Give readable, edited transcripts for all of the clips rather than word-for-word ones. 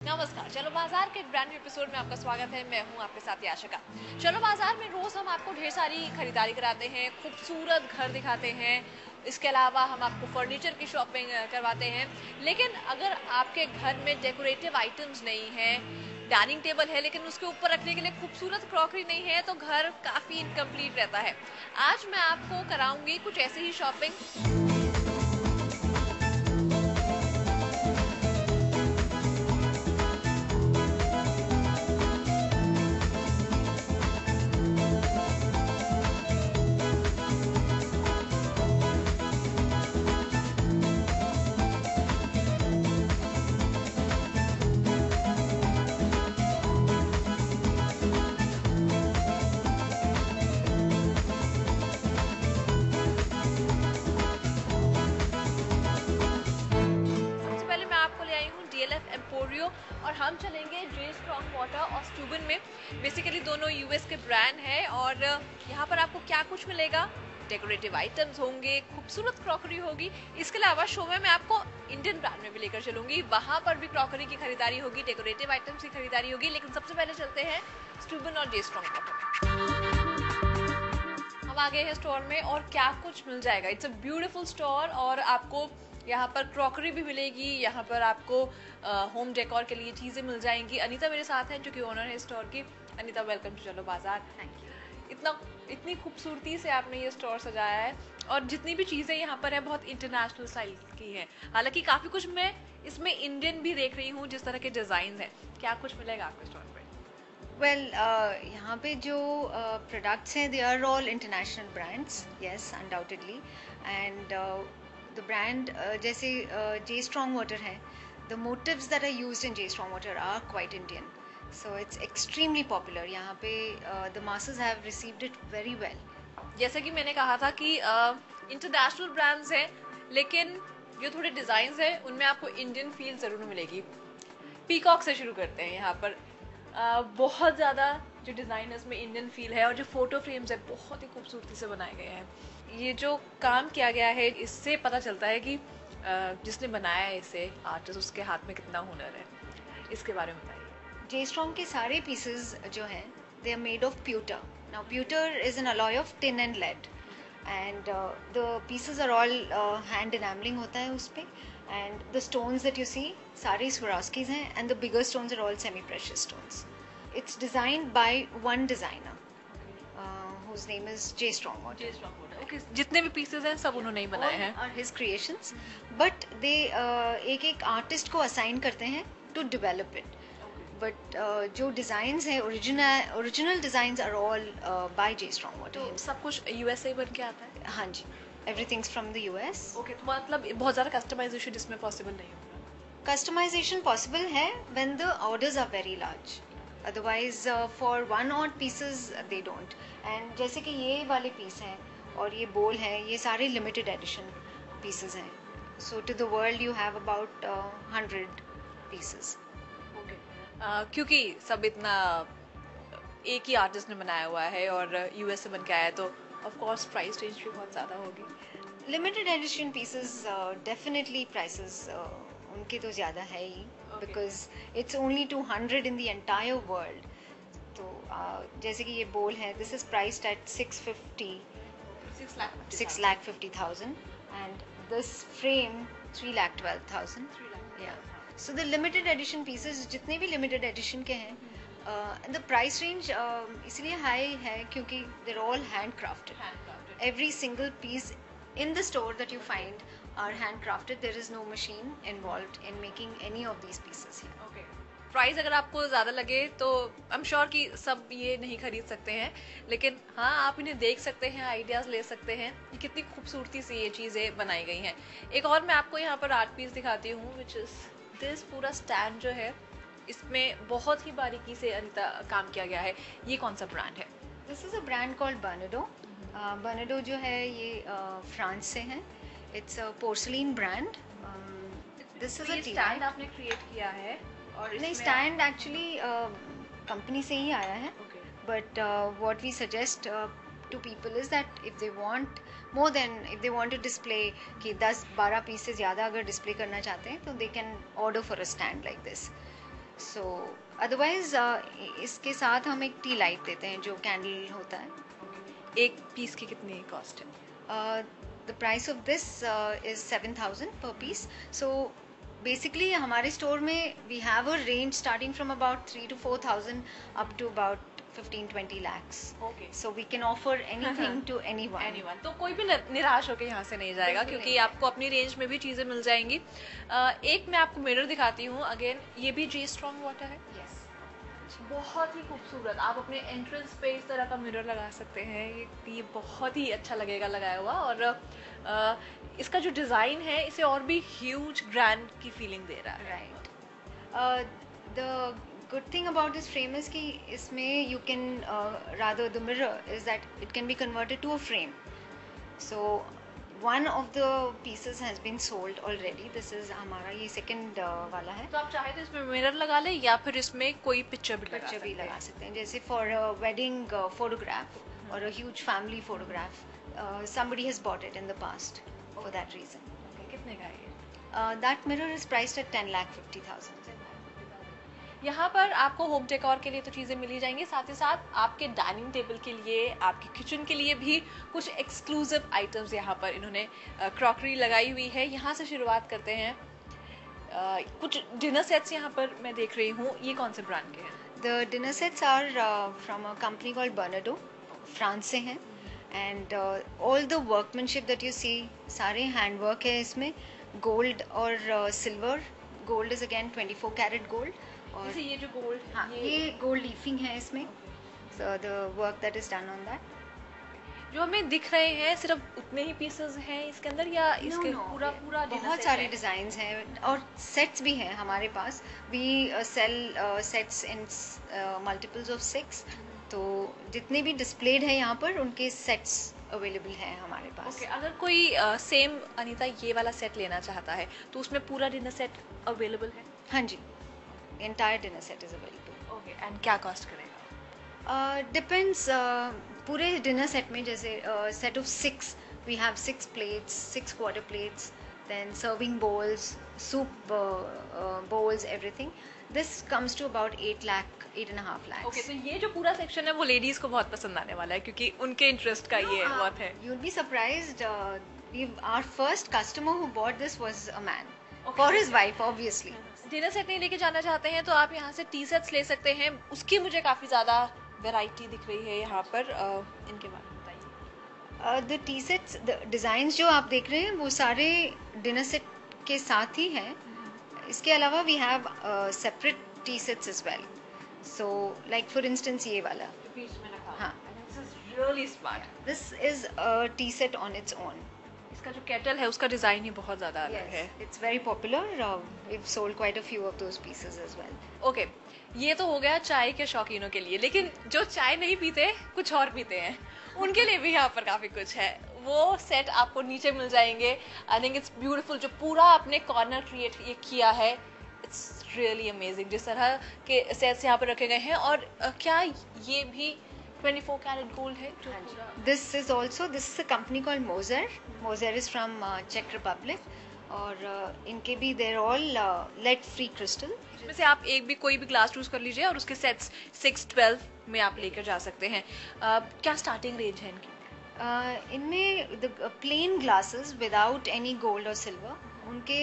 नमस्कार। चलो बाजार के एक ब्रांड न्यू एपिसोड में आपका स्वागत है। मैं हूं आपके साथ याशिका। चलो बाजार में रोज हम आपको ढेर सारी खरीदारी कराते हैं, खूबसूरत घर दिखाते हैं, इसके अलावा हम आपको फर्नीचर की शॉपिंग करवाते हैं। लेकिन अगर आपके घर में डेकोरेटिव आइटम्स नहीं है, डाइनिंग टेबल है लेकिन उसके ऊपर रखने के लिए खूबसूरत क्रॉकरी नहीं है, तो घर काफी इनकम्प्लीट रहता है। आज मैं आपको कराऊंगी कुछ ऐसी ही शॉपिंग। सबसे पहले मैं आपको ले आई हूँ डीएलएफ एम्पोरियो और हम चलेंगे जे स्ट्रॉन्ग वाटर और स्टूबन में। बेसिकली दोनों यूएस के ब्रांड हैं और यहाँ पर आपको क्या कुछ मिलेगा, डेकोरेटिव आइटम्स होंगे, खूबसूरत क्रॉकरी होगी। इसके अलावा शो में मैं आपको इंडियन ब्रांड में भी लेकर चलूंगी, वहां पर भी क्रॉकरी की खरीदारी होगी, डेकोरेटिव आइटम्स की खरीदारी होगी। लेकिन सबसे पहले चलते हैं स्टूबन और जे स्ट्रॉन्ग वाटर में। हम आ गए हैं स्टोर में और क्या कुछ मिल जाएगा। इट्स अ ब्यूटीफुल स्टोर और आपको यहाँ पर क्रॉकरी भी मिलेगी, यहाँ पर आपको होम डेकोर के लिए चीज़ें मिल जाएंगी। अनीता मेरे साथ हैं जो कि ओनर है स्टोर की। अनीता, वेलकम टू चलो बाजार। Thank you. इतनी खूबसूरती से आपने ये स्टोर सजाया है और जितनी भी चीज़ें यहाँ पर है बहुत इंटरनेशनल स्टाइल की है। हालांकि काफ़ी कुछ मैं इसमें इंडियन भी देख रही हूँ, जिस तरह के डिज़ाइन है। क्या कुछ मिलेगा आपके स्टोर पे? वेल यहाँ पे जो प्रोडक्ट्स हैं they are all international brands, yes undoubtedly. And the brand जैसे जे स्ट्रॉन्ग वाटर है, the motifs that are used in J strong water are quite Indian, so it's extremely popular. यहाँ पे the masses have received it very well. जैसे कि मैंने कहा था कि इंटरनेशनल ब्रांड्स हैं, लेकिन जो थोड़े डिज़ाइन हैं उनमें आपको इंडियन फील ज़रूर मिलेगी। पीकॉक से शुरू करते हैं। यहाँ पर बहुत ज़्यादा जो डिज़ाइन है उसमें इंडियन फील है और जो फोटो फ्रेम्स है बहुत ही खूबसूरती से बनाए गए हैं। ये जो काम किया गया है इससे पता चलता है कि जिसने बनाया है इसे, आर्टिस्ट, उसके हाथ में कितना हुनर है। इसके बारे में बताइए। जे स्ट्रॉन्ग के सारे पीसेस जो हैं they are made of pewter. Now pewter is an alloy of tin and lead, and the pieces are all hand enameling होता है उस पे, and the stones that you see सारे Swarovskis हैं, and the bigger stones are all semi precious stones. It's designed by one designer whose name is J Strongwater. Okay, जितने भी pieces हैं सब उन्होंने ही बनाए हैं। All are his creations, but they एक एक आर्टिस्ट को असाइन करते हैं to develop it. बट जो डिज़ाइंस हैं original designs are all by J Strongwater. तो सब कुछ यूएसए बन के आता है? हाँ जी, everything's from the US. Okay, तो मतलब बहुत ज़्यादा कस्टमाइजेशन इसमें पॉसिबल नहीं होगा? कस्टमाइजेशन पॉसिबल है when the orders are very large, otherwise for one odd pieces they don't. And जैसे कि ये वाले पीस हैं और ये बोल है, ये सारे लिमिटेड एडिशन पीसेस हैं। So to the world you have about 100 pieces. क्योंकि सब इतना एक ही आर्टिस्ट ने बनाया हुआ है और यूएस से बन के आया है, तो ऑफ कोर्स प्राइस रेंज भी बहुत ज़्यादा होगी। Limited edition pieces definitely prices उनके तो ज़्यादा है ही, because it's only 200 in the entire world. तो जैसे कि ये बोल है, this is priced at 650,000 and this frame 3,12,000। या so the limited edition pieces जितने भी लिमिटेड एडिशन के हैं, द प्राइस रेंज इसलिए हाई है क्योंकि there all hand crafted. Every single piece in the store that you find are handcrafted. There is no machine involved in making any of these pieces here. Okay, price अगर आपको ज़्यादा लगे तो I am sure कि सब ये नहीं खरीद सकते हैं, लेकिन हाँ आप इन्हें देख सकते हैं, आइडियाज़ ले सकते हैं कि कितनी खूबसूरती से ये चीज़ें बनाई गई हैं। एक और मैं आपको यहाँ पर आर्ट पीस दिखाती हूँ, विच इज़ दिस पूरा स्टैंड जो है, इसमें बहुत ही बारीकी से अनीता काम किया गया है। ये कौन सा ब्रांड है? This is a brand called Bernardo. Bernardo जो है ये फ्रांस से है। It's a porcelain brand. This is a tea stand bag. आपने क्रिएट किया है और नहीं, इसमें स्टैंड एक्चुअली कंपनी से ही आया है, okay, but what we suggest to people is that if they want more than, if they want to display कि 10-12 पीस से ज़्यादा अगर डिस्प्ले करना चाहते हैं तो they can order for a stand like this. So otherwise इसके साथ हम एक टी लाइट देते हैं जो कैंडल होता है. एक पीस की कितनी कॉस्ट है? The price of this is 7,000 per piece. So basically हमारे स्टोर में we have a range starting from about 3 to 4,000 up to about 15-20 lakhs. Okay. So we can offer anything to anyone. Anyone, तो कोई भी निराश होकर यहाँ से नहीं जाएगा बिल्कुल क्योंकि नहीं। आपको अपनी रेंज में भी चीजें मिल जाएंगी. एक मैं आपको मिरर दिखाती हूँ. अगेन ये भी जे स्ट्रॉन्ग वाटर है. Yes. बहुत ही खूबसूरत. आप अपने एंट्रेंस पे इस तरह का मिरर लगा सकते हैं. ये बहुत ही अच्छा लगेगा लगाया हुआ. और इसका जो डिज़ाइन है इसे और भी ह्यूज ग्रैंड की फीलिंग दे रहा है. Right. The good thing about this frame is कि इसमें you can rather the mirror is that it can be converted to a frame. So one of the pieces has been sold already. This is हमारा ये second वाला है. तो आप चाहे तो इसमें मिरर लगा ले या फिर इसमें कोई पिक्चर भी लगा पिक्चर भी सकते लगा हैं. सकते हैं जैसे for a wedding photograph or a huge family photograph. Somebody has bought it in the past for that reason. Okay, कितने का है ये? That mirror is priced at 10,50,000. यहाँ पर आपको होम डेकोर के लिए तो चीज़ें मिल ही जाएंगी. साथ ही साथ आपके डाइनिंग टेबल के लिए, आपके किचन के लिए भी कुछ एक्सक्लूसिव आइटम्स यहाँ पर इन्होंने क्रॉकरी लगाई हुई है. यहाँ से शुरुआत करते हैं. कुछ डिनर सेट्स यहाँ पर मैं देख रही हूँ. ये कौन से ब्रांड के हैं? The dinner sets are from a company called Bernardo, France से हैं. And all the workmanship that you see, सारे हैंड वर्क है इसमें. गोल्ड और silver. Gold is again 24 carat gold. और जैसे ये जो गोल्ड, हाँ, ये गोल्ड लीफिंग है इसमें. So the work that is done on that. जो हमें दिख रहे हैं सिर्फ उतने ही पीसेस हैं इसके अंदर या इसके पूरा पूरा dinner बहुत set सारे है? डिजाइन्स हैं और सेट्स भी हैं हमारे पास. We sell sets in multiples of 6. तो जितने भी डिस्प्लेड हैं यहाँ पर उनके सेट्स अवेलेबल हैं हमारे पास. ओके. अगर कोई सेम अनीता ये वाला सेट लेना चाहता है तो उसमें पूरा डिनर सेट अवेलेबल है? हाँ जी, entire dinner set is available. Okay. And क्या कॉस्ट करेगा? डिपेंड्स. पूरे डिनर सेट में जैसे set of 6 we have 6 plates, 6 quarter plates, then serving bowls, soup bowls, everything. This comes to about 8.5 lakhs. Okay. तो ये जो पूरा सेक्शन है वो लेडीज को बहुत पसंद आने वाला है क्योंकि उनके इंटरेस्ट का ये बहुत है. You'll be surprised. Our first customer who bought this was a man. Okay. For his wife, obviously. Dinner set नहीं लेके जाना चाहते हैं तो आप यहाँ से टी सेट्स ले सकते हैं. उसकी मुझे काफी ज्यादा वैरायटी दिख रही है यहाँ पर. इनके बारे में बताइए. The tea sets, the designs जो आप देख रहे हैं वो सारे डिनर सेट के साथ ही हैं. इसके अलावा we have separate tea sets as well. So like for instance ये वाला. बीच में रखा. हाँ. This is really smart. This is a tea set on its own. इसका जो केटल है उसका डिजाइन ही बहुत ज्यादा अलग है. It's very popular. We've sold quite a few of those pieces as well. Okay. ये तो हो गया चाय के शौकीनों के लिए. लेकिन जो चाय नहीं पीते कुछ और पीते हैं उनके लिए भी यहाँ पर काफी कुछ है. वो सेट आपको नीचे मिल जाएंगे. I think it's beautiful. जो पूरा आपने कॉर्नर क्रिएट ये किया है, इट्स रियली अमेजिंग. जिस तरह के सेट्स यहाँ पर रखे गए हैं. और क्या ये भी 24 कैरेट गोल्ड है जो पूरा? This is a company called Moser. Moser is from Czech Republic. और इनके भी they're all lead free crystal. इसमें से आप एक भी कोई भी ग्लास चूज कर लीजिए और उसके सेट्स 6-12 में आप लेकर जा सकते हैं. क्या स्टार्टिंग रेंज है इनकी? इनमें the plain glasses without any gold or silver, उनके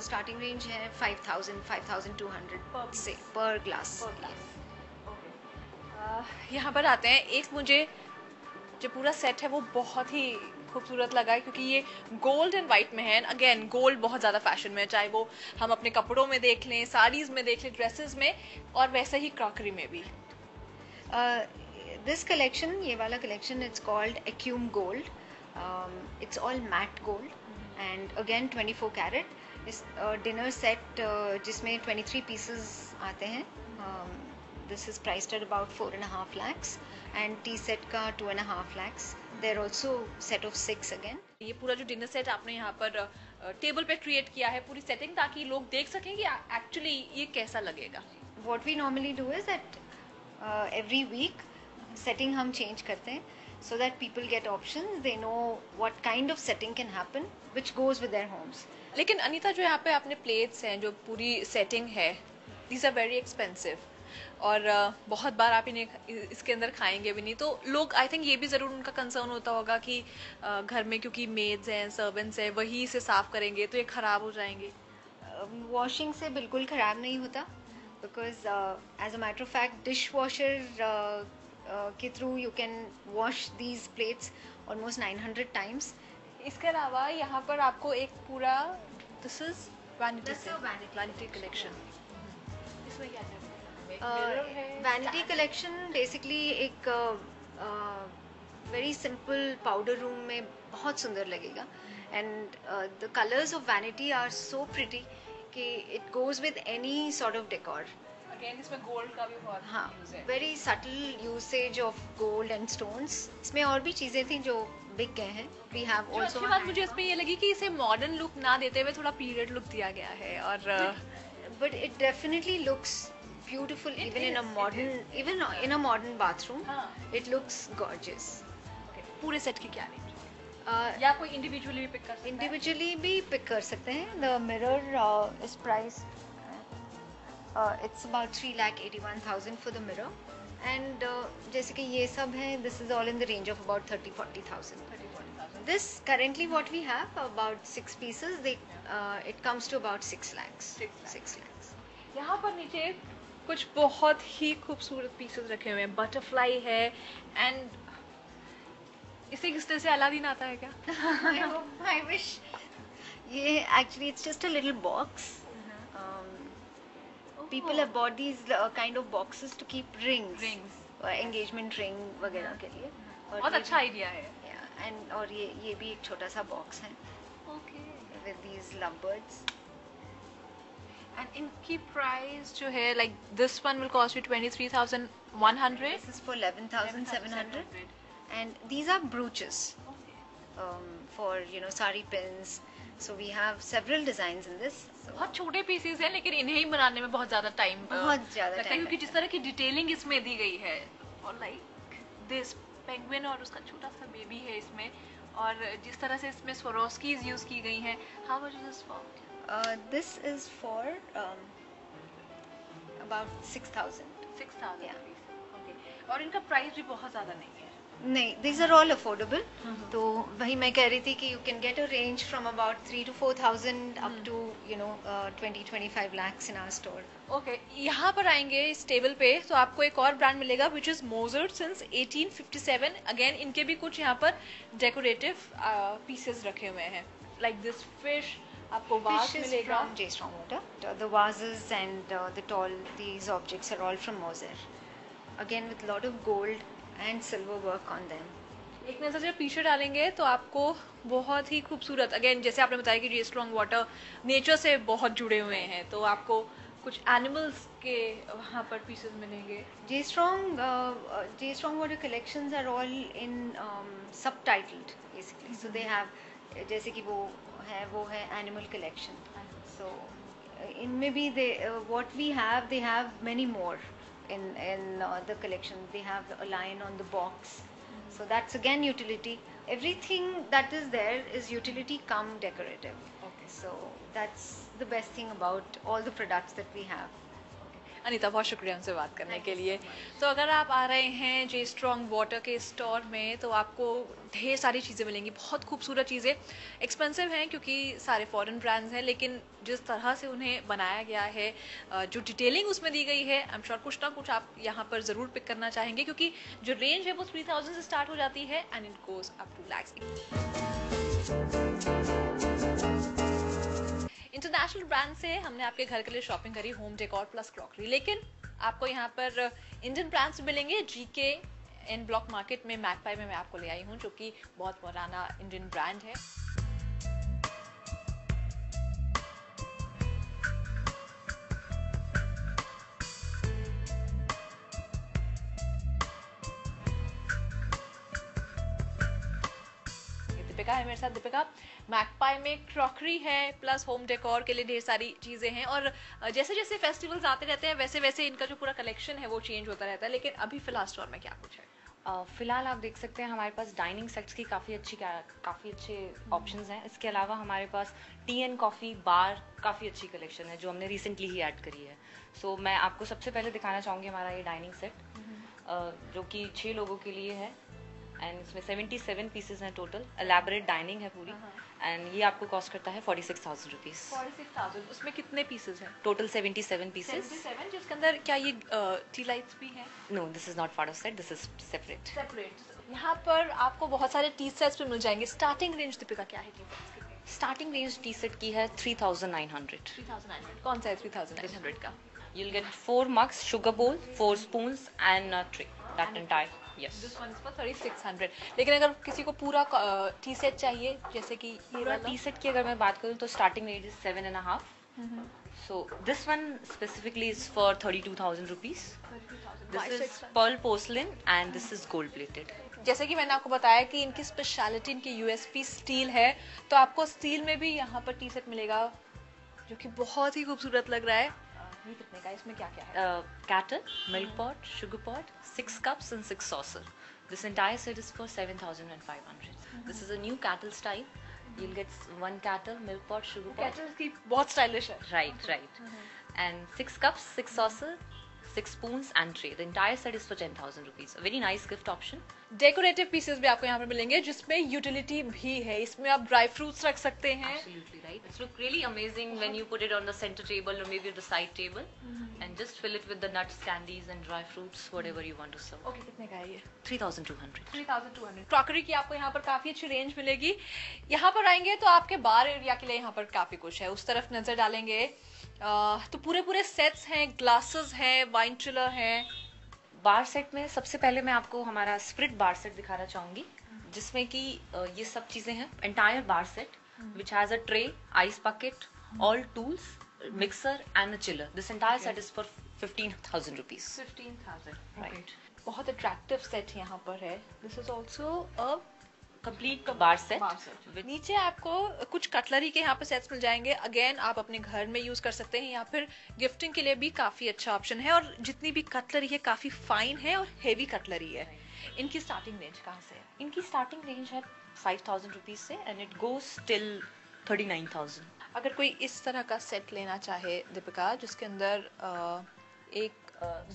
स्टार्टिंग रेंज है 5,000-5,200 से पर ग्लास. यहाँ पर आते हैं. एक मुझे जो पूरा सेट है वो बहुत ही खूबसूरत लगा है क्योंकि ये गोल्ड एंड वाइट में है. अगेन गोल्ड बहुत ज़्यादा फैशन में है, चाहे वो हम अपने कपड़ों में देख लें, साड़ीज में देख लें, ड्रेसेस में, और वैसे ही क्रॉकरी में भी. This collection, ये वाला collection, it's called Acume Gold. It's all matte gold and again 24 carat. इस डिनर सेट जिसमें 23 pieces आते हैं. This is priced at about 4.5 lakhs and tea set का 2.5 lakhs. They're also set of 6 again. ये पूरा जो डिनर सेट आपने यहाँ पर टेबल पे क्रिएट किया है, पूरी सेटिंग, ताकि लोग देख सकें कि एक्चुअली ये कैसा लगेगा. What we normally do is that every week setting हम change करते हैं so that people get options. They know what kind of setting can happen which goes with their homes. लेकिन अनीता जो यहाँ पे आपने प्लेट्स हैं, जो पूरी सेटिंग है, दीज आर वेरी एक्सपेंसिव और बहुत बार आप इन्हें इसके अंदर खाएंगे भी नहीं, तो लोग आई थिंक ये भी ज़रूर उनका कंसर्न होता होगा कि घर में क्योंकि मेड्स हैं, सर्वेंट्स हैं, वही इसे साफ़ करेंगे तो ये ख़राब हो जाएंगे। वॉशिंग से बिल्कुल ख़राब नहीं होता, because as a matter of fact dish washer के through you can wash these plates almost 900 times. इसके अलावा यहाँ पर आपको एक पूरा दिस इज वैनिटी कलेक्शन, इसमें क्या है? वैनिटी कलेक्शन बेसिकली एक वेरी सिंपल पाउडर रूम में बहुत सुंदर लगेगा, and the colours of vanity are so pretty कि it goes with any sort of decor. Again इसमें गोल्ड का भी बहुत हाँ, यूज है, very subtle usage of gold and stones. इसमें और भी चीज़ें थी जो बिक गए हैं। वी हैव जो आल्सो अच्छी बात मुझे इसमें ये लगी कि इसे मॉडर्न लुक ना देते हुए थोड़ा पीरियड लुक दिया गया है, और but it definitely looks beautiful even in a modern bathroom. हाँ. It looks gorgeous. पूरे सेट की क्या रेंज? या कोई इंडिविजुअली भी पिक कर सकता है? Individually भी pick कर सकते हैं. The mirror is priced. It's about 3,81,000 for the mirror. And जैसे कि ये सब है, this is all in the range of about 30,000-40,000. This currently what we have about 6 pieces. It comes to about 6 lakhs. 6 lakhs. यहाँ पर नीचे कुछ बहुत ही खूबसूरत पीसेस रखे हुए हैं, बटरफ्लाई है, एंड इसे किस तरह से अलादीन आता है क्या? I wish. ये actually it's just a little box. People have bought these kind of boxes to keep rings. Engagement ring वगैरह के लिए। बहुत अच्छा आइडिया है। And और ये भी एक छोटा सा बॉक्स है। Okay. With these lovebirds. And इनकी प्राइस जो है, like this one will cost you 23,100. This is for 11,700. And these are brooches. For sari pins. So we have several designs in this. बहुत छोटे पीसेस हैं, लेकिन इन्हें ही बनाने में बहुत ज़्यादा टाइम लगता है, क्योंकि जिस तरह की डिटेलिंग इसमें दी गई है, और लाइक दिस पेंगुइन और उसका छोटा सा बेबी है इसमें, और जिस तरह से इसमें स्वरोस्कीज यूज की गई हैं। How much is this for? This is for about 6,000. 6,000 Yeah. Okay, और इनका प्राइस भी बहुत ज़्यादा नहीं है। नहीं, these are all affordable. तो वही मैं कह रही थी कि you can get a range from about 3,000 to 4,000 up to 20-25 lakhs in our store. Okay, यहाँ पर आएंगे इस टेबल पे तो आपको एक और ब्रांड मिलेगा which is Mozart since 1857. Again इनके भी कुछ यहाँ पर डेकोरेटिव पीसेस रखे हुए हैं, like this fish. आपको वाज मिलेगा from J. Strong Water. The vases and these objects are all from Mozart. Again with lot of gold and silver work on them. एक नजर जब पीछे डालेंगे तो आपको बहुत ही खूबसूरत, अगेन जैसे आपने बताया कि J. Strong Water नेचर से बहुत जुड़े हुए हैं, तो आपको कुछ एनिमल्स के वहाँ पर पीसेस मिलेंगे। J. Strong Water collections are all in subtitled basically. So they have जैसे कि वो है animal collection. So इनमें भी what we have, they have many more in the collection. They have a lion on the box. So that's again utility. Everything that is there is utility come decorative. Okay. So that's the best thing about all the products that we have. Anita, बहुत शुक्रिया हमसे बात करने के लिए। तो अगर आप आ रहे हैं J. Strong Water के स्टोर में तो आपको ढेर सारी चीज़ें मिलेंगी, बहुत खूबसूरत चीज़ें। एक्सपेंसिव हैं क्योंकि सारे फॉरेन ब्रांड्स हैं, लेकिन जिस तरह से उन्हें बनाया गया है, जो डिटेलिंग उसमें दी गई है, आई एम श्योर कुछ ना कुछ आप यहाँ पर ज़रूर पिक करना चाहेंगे, क्योंकि जो रेंज है वो 3,000 से स्टार्ट हो जाती है and it goes up to lakhs. International brand से हमने आपके घर के लिए शॉपिंग करी, होम डेकोर प्लस क्रॉकरी, लेकिन आपको यहाँ पर इंडियन ब्रांड्स मिलेंगे। GK एन ब्लॉक मार्केट में मैकपाई में मैं आपको ले आई हूँ, जो कि बहुत पुराना इंडियन ब्रांड है। दीपिका है मेरे साथ। दीपिका, मैकपाई में क्रॉकरी है प्लस होम डेकोर के लिए ढेर सारी चीज़ें हैं, और जैसे जैसे फेस्टिवल्स आते रहते हैं वैसे वैसे इनका जो पूरा कलेक्शन है वो चेंज होता रहता है, लेकिन अभी फिलहाल स्टोर में क्या कुछ है? फ़िलहाल आप देख सकते हैं हमारे पास डाइनिंग सेट्स की काफ़ी अच्छे ऑप्शंस हैं। इसके अलावा हमारे पास टी एंड कॉफ़ी बार काफ़ी अच्छी कलेक्शन है जो हमने रिसेंटली ही ऐड करी है। सो मैं आपको सबसे पहले दिखाना चाहूँगी हमारा ये डाइनिंग सेट, जो कि 6 लोगों के लिए है, एंड इसमें 77 पीसेज हैं टोटल, एलैबोरेट डाइनिंग है पूरी, एंड ये आपको कॉस्ट करता है 46,000 रुपीज़। 46,000। उसमें कितने पीसेज हैं? Total 77 pieces. 77, जिसके अंदर क्या ये टी लाइट्स भी हैं? No, this is not part of set, this is separate. यहाँ पर आपको बहुत सारे टी सेट्स भी मिल जाएंगे। स्टार्टिंग रेंज दीपिका क्या है टी सेट्स की? स्टार्टिंग रेंज टी सेट की है 3,900। 3,900। कौन सा है 3,900 का? You'll get 4 mugs, sugar bowl, 4 spoons and a tray. That entire, yes. This one is for 3,600। लेकिन अगर किसी को पूरा टी सेट चाहिए, जैसे कि ये पूरा वाला टी सेट की अगर मैं बात करूँ तो starting range is 7.5. So this one specifically is for 32,000 rupees. 32,000। This Why so is expensive? pearl porcelain and this is gold plated. जैसे कि मैंने आपको बताया कि इनकी स्पेशलिटी, इनकी यूएसपी स्टील है, तो आपको स्टील में भी यहाँ पर टी सेट मिलेगा जो कि बहुत ही खूबसूरत लग रहा है। ये कितने का? इसमें क्या क्या है? Kettle, milk pot, sugar pot, 6 cups and 6 saucer. This entire set is for 7,500. This is a new kettle style. You'll get 1 kettle, milk pot, sugar pot. Kettle की बहुत स्टाइलिश है। Right. And 6 cups, 6 saucer, 6 spoons and tray. The entire set is for 10,000 rupees. A very nice gift option. Decorative pieces भी आपको यहाँ पर मिलेंगे जिसमें utility भी है। इसमें आप ड्राई फ्रूट्स रख सकते हैं। Absolutely right. It's look really amazing when you put it on the center table or maybe the side table, and just fill it with the nuts, candies, and dry fruits, whatever you want to serve. Okay, कितने का है ये? 3,200. 3,200। Crockery की आपको यहाँ पर काफी अच्छी रेंज मिलेगी। यहाँ पर आएंगे तो आपके बार एरिया के लिए यहाँ पर काफी कुछ है। उस तरफ नजर डालेंगे तो पूरे सेट्स हैं, ग्लासेस हैं, वाइन चिलर हैं। बार सेट में सबसे पहले मैं आपको हमारा स्प्रिट बार सेट दिखाना चाहूंगी, जिसमें कि ये सब चीजें हैं। Entire bar set which has a tray, ice bucket, all tools, mixer and a chiller. This entire set is for 15,000 rupees. 15,000। Right. बहुत अट्रैक्टिव सेट यहाँ पर है। This is also a complete bar set. नीचे आपको कुछ cutlery के यहाँ पे सेट्स मिल जाएंगे। अगेन आप अपने घर में यूज कर सकते हैं या फिर गिफ्टिंग के लिए भी काफी अच्छा ऑप्शन है। और जितनी भी कटलरी है काफी फाइन है और हेवी कटलरी है। इनकी स्टार्टिंग रेंज कहाँ से है? इनकी स्टार्टिंग रेंज है 5,000 रुपीज से एंड इट गोज टिल 39,000. अगर कोई इस तरह का सेट लेना चाहे दीपिका, जिसके अंदर एक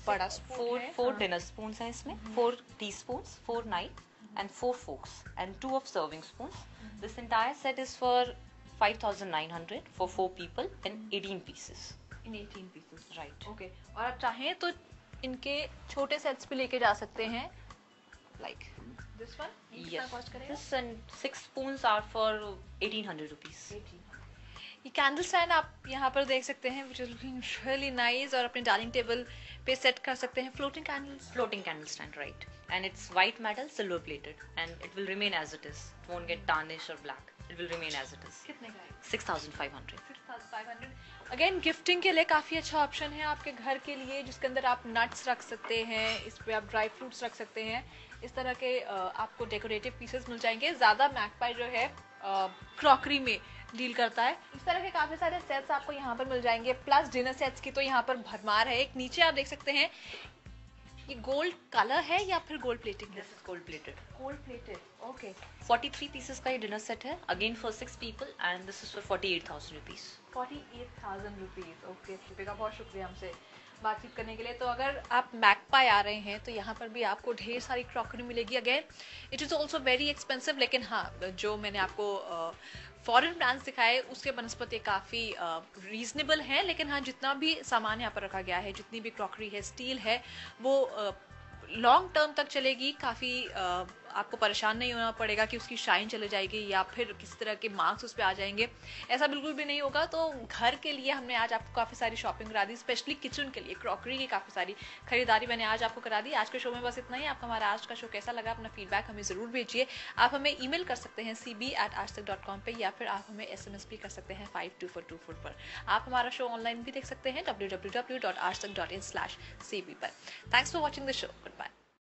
बड़ा स्पून, 4 डिनर स्पून हैं इसमें, 4 tea spoon, 4 knife and 4 forks and 2 of serving spoons. This entire set is for 5,900 for 4 people and 18 pieces. In 18 pieces. Right. Okay, और आप चाहें तो इनके छोटे सेट्स भी लेके जा सकते हैं, like this one. Yes. Cost करेगा? This and 6 spoons are for 1,800 rupees. ये कैंडल स्टैंड आप यहाँ पर देख सकते हैं, which is looking really nice, और अपने डाइनिंग टेबल पे सेट कर सकते हैं। Floating candles. Floating candle stand, right. And it's white metal, silver plated, and it will remain as it is. It won't get tarnished or black. It will remain as it is. कितने का है? 6,500. 6,500। Again gifting के लिए काफ़ी अच्छा option है आपके घर के लिए, जिसके अंदर आप नट्स रख सकते हैं, इस पे आप ड्राई फ्रूट्स रख सकते हैं। इस तरह के आपको डेकोरेटिव पीसेस मिल जाएंगे। ज़्यादा मैगपाई जो है क्रॉकरी में डील करता है। इस तरह के काफ़ी सारे सेट्स आपको यहाँ पर मिल जाएंगे, प्लस डिनर सेट्स की तो यहाँ पर भरमार है। एक नीचे आप देख सकते हैं, ये गोल्ड कलर है या फिर गोल्ड प्लेटिंग है? This is gold plated. Gold plated. Okay. 43 pieces का ये डिनर सेट है, again for 6 people, and this is for 48,000 rupees. 48,000 rupees. Okay, Deepika बहुत शुक्रिया हमसे बातचीत करने के लिए। तो अगर आप मैगपाई आ रहे हैं तो यहाँ पर भी आपको ढेर सारी क्रॉकरी मिलेगी। Again it is also very expensive, लेकिन हाँ, जो मैंने आपको फॉरेन ब्रांड्स दिखाए उसके बनस्पति काफ़ी रीजनेबल हैं। लेकिन हाँ, जितना भी सामान यहाँ पर रखा गया है, जितनी भी क्रॉकरी है, स्टील है, वो लॉन्ग टर्म तक चलेगी। काफ़ी आपको परेशान नहीं होना पड़ेगा कि उसकी शाइन चले जाएगी या फिर किसी तरह के मार्क्स उस पर आ जाएंगे, ऐसा बिल्कुल भी नहीं होगा। तो घर के लिए हमने आज आपको काफ़ी सारी शॉपिंग करा दी, स्पेशली किचन के लिए क्रॉकरी की काफ़ी सारी खरीदारी मैंने आज आपको करा दी। आज के शो में बस इतना ही। आपको हमारा आज का शो कैसा लगा, अपना फीडबैक हमें ज़रूर भेजिए। आप हमें ईमेल कर सकते हैं cb@aajtak.com पे, या फिर आप हमें SMS भी कर सकते हैं 5242 पर। आप हमारा शो ऑनलाइन भी देख सकते हैं www.aajtak.in/cb पर। Thanks for watching the show. Good bye.